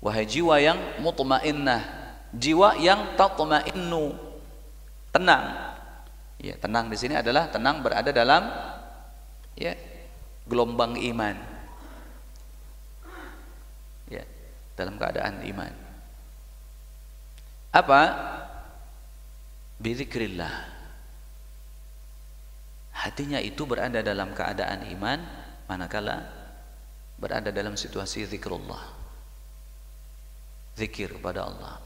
Wahai jiwa yang mutmainnah, jiwa yang tatma'innu, tenang. Ya, tenang di sini adalah tenang berada dalam ya gelombang iman. Ya, dalam keadaan iman. Apa? Bidzikrillah. Hatinya itu berada dalam keadaan iman manakala berada dalam situasi zikrullah. Zikir kepada Allah.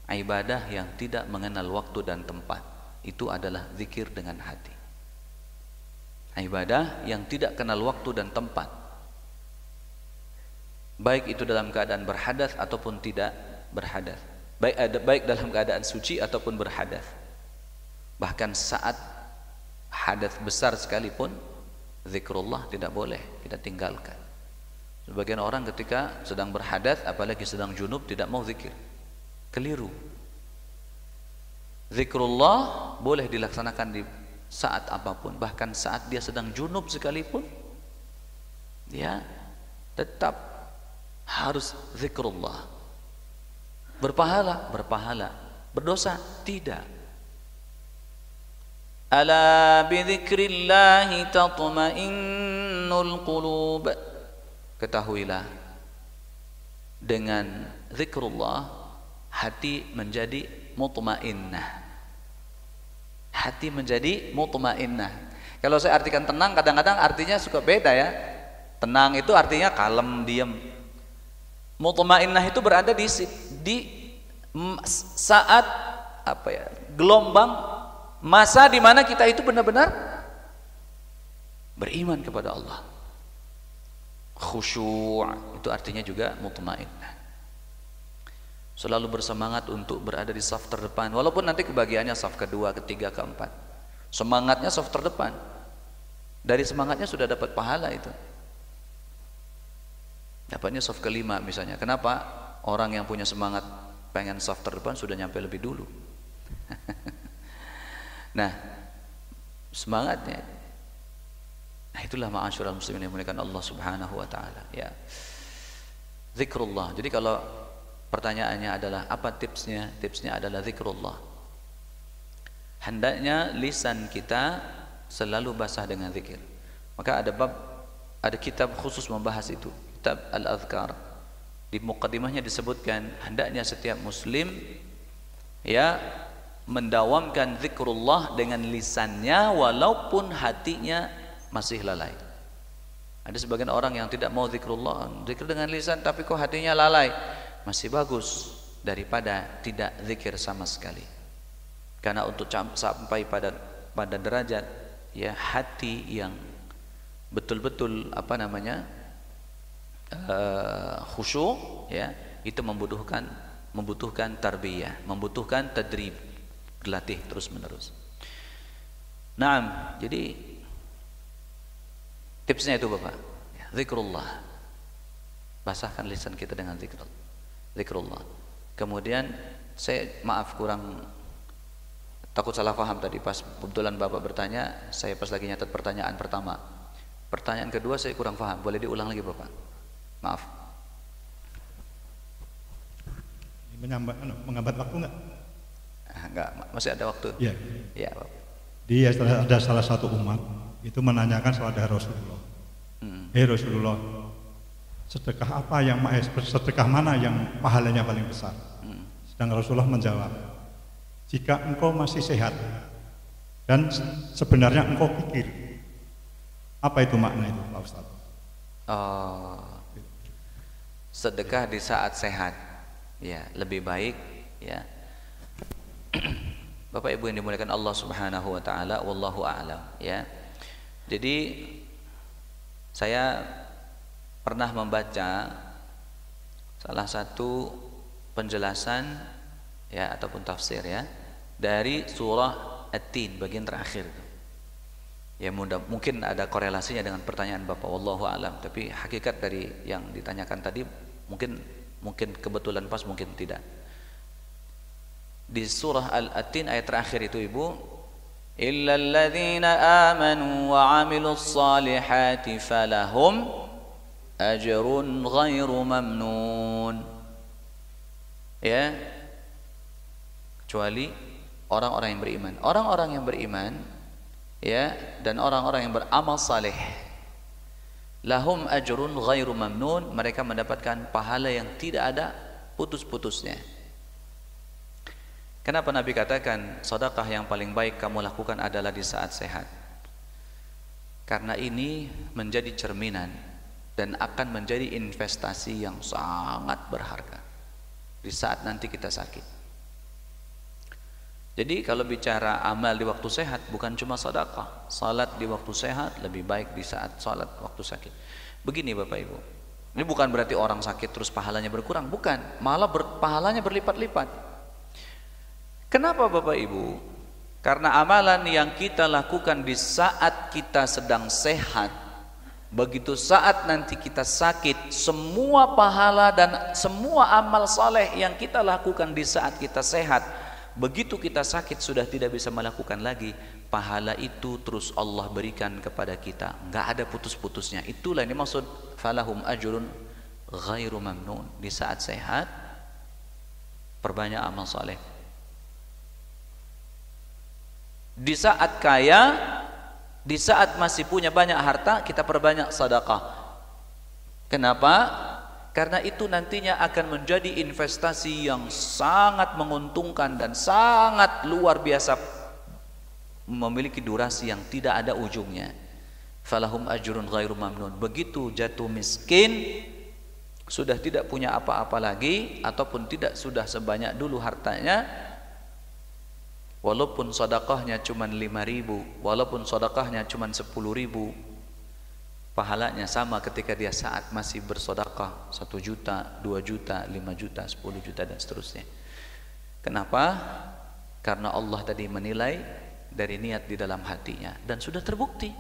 Ibadah yang tidak mengenal waktu dan tempat, itu adalah zikir dengan hati. Ibadah yang tidak kenal waktu dan tempat, baik itu dalam keadaan berhadas ataupun tidak berhadas, baik dalam keadaan suci ataupun berhadas. Bahkan saat hadas besar sekalipun, zikrullah tidak boleh kita tinggalkan. Sebagian orang ketika sedang berhadas, apalagi sedang junub, tidak mau zikir. Keliru. Zikrullah boleh dilaksanakan di saat apapun, bahkan saat dia sedang junub sekalipun, dia tetap harus zikrullah. Berpahala, berdosa, tidak. Ala bidzikrillahi tatma'innul qulub. Ketahuilah, dengan zikrullah hati menjadi mutmainnah. Hati menjadi mutmainnah. Kalau saya artikan tenang, kadang-kadang artinya suka beda ya. Tenang itu artinya kalem, diam. Mutmainnah itu berada di saat apa ya? Gelombang masa di mana kita itu benar-benar beriman kepada Allah. Khusyuk itu artinya juga mutmainnah. Selalu bersemangat untuk berada di saf terdepan, walaupun nanti kebagiannya saf kedua, ketiga, keempat. Semangatnya saf terdepan. Dari semangatnya sudah dapat pahala itu. Dapatnya saf kelima misalnya. Kenapa? Orang yang punya semangat pengen saf terdepan sudah nyampe lebih dulu. Nah, semangatnya. Nah, itulah ma'asyiral muslimin yang dimuliakan Allah Subhanahu wa taala, ya. Zikrullah. Jadi kalau pertanyaannya adalah apa tipsnya? Tipsnya adalah zikrullah. Hendaknya lisan kita selalu basah dengan zikir. Maka ada kitab khusus membahas itu. kitab Al-Adhkar, di muqaddimahnya disebutkan hendaknya setiap muslim ya mendawamkan zikrullah dengan lisannya walaupun hatinya masih lalai. Ada sebagian orang yang tidak mau zikrullah, zikir dengan lisan tapi kok hatinya lalai. Masih bagus daripada tidak zikir sama sekali. Karena untuk sampai pada derajat ya hati yang betul-betul khusyuk ya, itu membutuhkan tarbiyah, membutuhkan tadrib, dilatih terus menerus. Naam, jadi tipsnya itu Bapak, ya, zikrullah. Basahkan lisan kita dengan zikrullah. Kemudian saya kurang takut salah paham tadi pas kebetulan Bapak bertanya, saya pas lagi nyatet pertanyaan pertama. Pertanyaan kedua saya kurang paham, boleh diulang lagi Bapak? Maaf. Menghambat waktu enggak? Enggak, masih ada waktu. Iya. Iya, Bapak. Dia ada salah satu umat itu menanyakan kepada Rasulullah. Hei Rasulullah, sedekah apa yang sedekah mana yang pahalanya paling besar? Sedang Rasulullah menjawab, jika engkau masih sehat dan sebenarnya engkau pikir, apa itu makna itu Pak Ustaz? Sedekah di saat sehat, ya lebih baik, ya. Bapak Ibu yang dimuliakan Allah Subhanahu wa taala, wallahu a'lam, ya. Jadi saya pernah membaca salah satu penjelasan ya ataupun tafsir ya dari surah At-Tin bagian terakhir. Ya mungkin ada korelasinya dengan pertanyaan Bapak, wallahu a'lam, tapi hakikat dari yang ditanyakan tadi mungkin kebetulan pas, mungkin tidak. Di surah Al-Tin ayat terakhir itu Ibu, illal ladzina amanu wa 'amilus salihati falahum ajrun ghairu mamnun. Ya, kecuali orang-orang yang beriman. Orang-orang yang beriman ya dan orang-orang yang beramal saleh, lahum ajrun ghairu mamnun, mereka mendapatkan pahala yang tidak ada putus-putusnya. Kenapa Nabi katakan sedekah yang paling baik kamu lakukan adalah di saat sehat? Karena ini menjadi cerminan dan akan menjadi investasi yang sangat berharga di saat nanti kita sakit. Jadi kalau bicara amal di waktu sehat, bukan cuma sedekah, salat di waktu sehat lebih baik di saat salat waktu sakit. Begini Bapak Ibu, ini bukan berarti orang sakit terus pahalanya berkurang, bukan, malah pahalanya berlipat-lipat. Kenapa Bapak Ibu? Karena amalan yang kita lakukan di saat kita sedang sehat, begitu saat nanti kita sakit, semua pahala dan semua amal saleh yang kita lakukan di saat kita sehat, begitu kita sakit sudah tidak bisa melakukan lagi, pahala itu terus Allah berikan kepada kita, nggak ada putus-putusnya. Itulah yang dimaksud falahum ajrun ghairu mamnun. Di saat sehat perbanyak amal saleh. Di saat kaya, di saat masih punya banyak harta, kita perbanyak sedekah. Kenapa? Karena itu nantinya akan menjadi investasi yang sangat menguntungkan dan sangat luar biasa, memiliki durasi yang tidak ada ujungnya. Falahum ajrun ghairu mamnun. Begitu jatuh miskin, sudah tidak punya apa-apa lagi, ataupun tidak sudah sebanyak dulu hartanya, walaupun sedekahnya cuma 5.000, walaupun sedekahnya cuma 10.000, pahalanya sama ketika dia saat masih bersedekah 1 juta, 2 juta, 5 juta, 10 juta dan seterusnya. Kenapa? Karena Allah tadi menilai dari niat di dalam hatinya, dan sudah terbukti.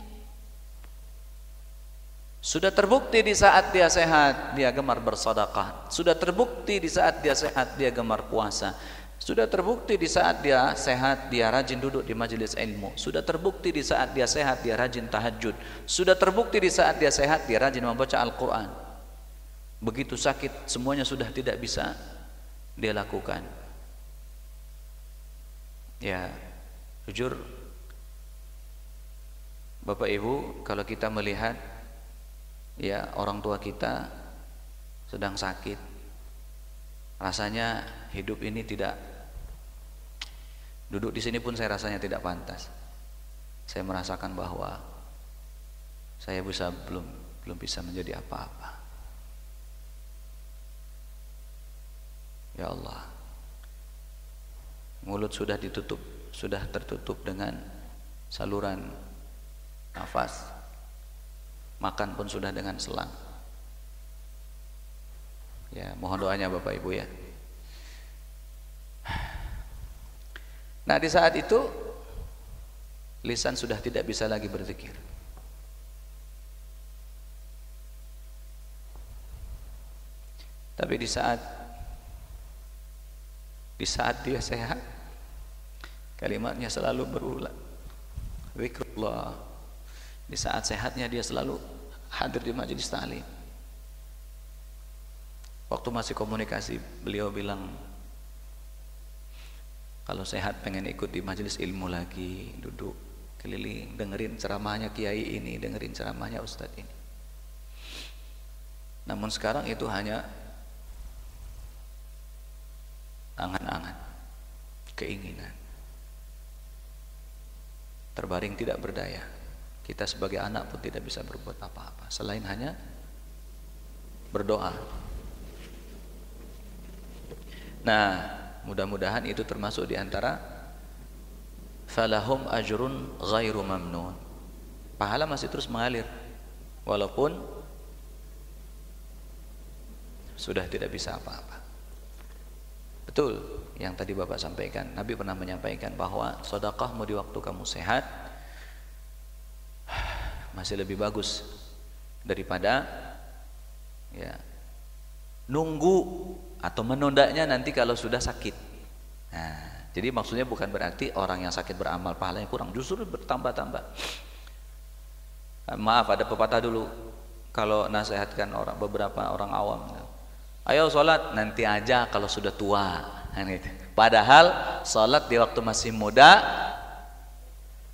Sudah terbukti di saat dia sehat dia gemar bersedekah. Sudah terbukti di saat dia sehat dia gemar puasa. Sudah terbukti di saat dia sehat dia rajin duduk di majelis ilmu. Sudah terbukti di saat dia sehat dia rajin tahajud. Sudah terbukti di saat dia sehat dia rajin membaca Al-Quran. Begitu sakit semuanya sudah tidak bisa dia lakukan. Ya, jujur Bapak Ibu, kalau kita melihat ya orang tua kita sedang sakit, rasanya hidup ini tidak, duduk di sini pun saya rasanya tidak pantas. Saya merasakan bahwa saya belum bisa menjadi apa-apa. Ya Allah, mulut sudah tertutup dengan saluran nafas, makan pun sudah dengan selang. Ya, mohon doanya Bapak Ibu ya. Nah, di saat itu lisan sudah tidak bisa lagi berzikir. Tapi di saat dia sehat, kalimatnya selalu berulang. Zikrullah. Di saat sehatnya dia selalu hadir di majelis ta'lim. Waktu masih komunikasi, beliau bilang kalau sehat pengen ikut di majelis ilmu lagi, duduk keliling dengerin ceramahnya kiai ini, dengerin ceramahnya ustadz ini. Namun sekarang itu hanya angan-angan, keinginan, terbaring tidak berdaya. Kita sebagai anak pun tidak bisa berbuat apa-apa selain hanya berdoa. Nah, mudah-mudahan itu termasuk di antara falahum ajrun ghairu mamnun. Pahala masih terus mengalir walaupun sudah tidak bisa apa-apa. Betul yang tadi Bapak sampaikan. Nabi pernah menyampaikan bahwa sedekahmu di waktu kamu sehat masih lebih bagus daripada ya nunggu atau menundanya nanti kalau sudah sakit. Nah, jadi maksudnya bukan berarti orang yang sakit beramal pahalanya kurang, justru bertambah-tambah. Maaf, ada pepatah dulu kalau nasihatkan beberapa orang awam, ayo sholat nanti aja kalau sudah tua, gitu. Padahal sholat di waktu masih muda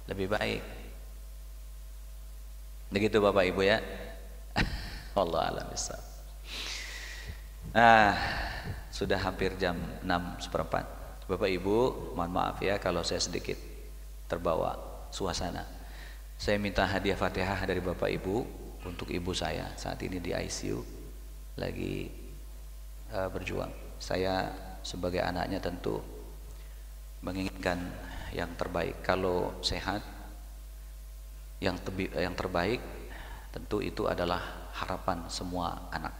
lebih baik. Begitu Bapak Ibu ya. Allah alam bisa. Nah, sudah hampir jam 6:15. Bapak Ibu, mohon maaf ya kalau saya sedikit terbawa suasana. Saya minta hadiah Fatihah dari Bapak Ibu untuk ibu saya saat ini di ICU lagi berjuang. Saya sebagai anaknya tentu menginginkan yang terbaik. Kalau sehat, yang terbaik tentu itu adalah harapan semua anak.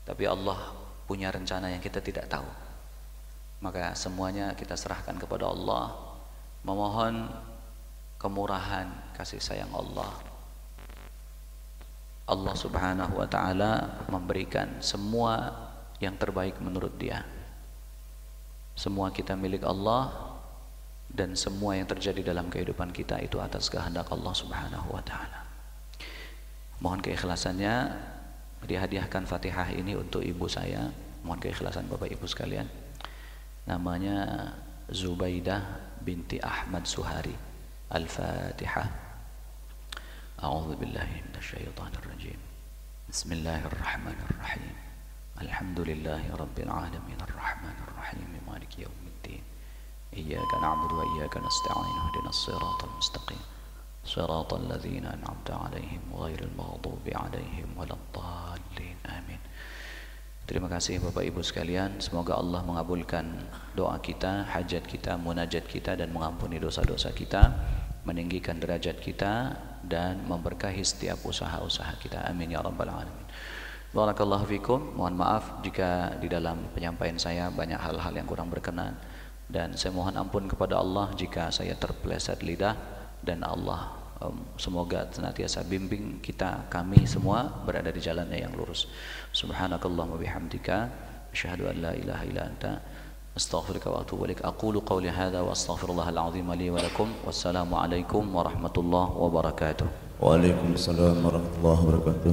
Tapi Allah punya rencana yang kita tidak tahu. Maka semuanya kita serahkan kepada Allah, memohon kemurahan kasih sayang Allah. Allah Subhanahu wa taala memberikan semua yang terbaik menurut Dia. Semua kita milik Allah dan semua yang terjadi dalam kehidupan kita itu atas kehendak Allah Subhanahu wa taala. Mohon keikhlasannya, dihadiahkan Fatihah ini untuk ibu saya. Mohon keikhlasan Bapak Ibu sekalian. Namanya Zubaidah binti Ahmad Suhari. Al-Fatihah. A'udzu billahi minasyaitonir rajim. Bismillahirrahmanirrahim. Alhamdulillahi rabbil alamin arrahmanir rahim maliki yaumiddin. Iyyaka na'budu wa iyyaka nasta'in ihdinas siratal mustaqim. Siratal ladzina an'amta 'alaihim ghairil maghdubi 'alaihim waladdallin. Amin. Terima kasih Bapak Ibu sekalian, semoga Allah mengabulkan doa kita, hajat kita, munajat kita, dan mengampuni dosa-dosa kita, meninggikan derajat kita, dan memberkahi setiap usaha-usaha kita. Amin ya rabbal alamin. Barakallahu fikum. Mohon maaf jika di dalam penyampaian saya banyak hal-hal yang kurang berkenan, dan saya mohon ampun kepada Allah jika saya terpeleset lidah, dan Allah semoga senantiasa bimbing kami semua berada di jalannya yang lurus. Subhanakallahumma bihamdika asyhadu an la ilaha illa anta astaghfiruka wa atubu ilaik. Aqulu qawli hadza wa astaghfirullahal azim li wa lakum. Wassalamu alaikum warahmatullahi wabarakatuh. Waalaikumsalam warahmatullahi wabarakatuh.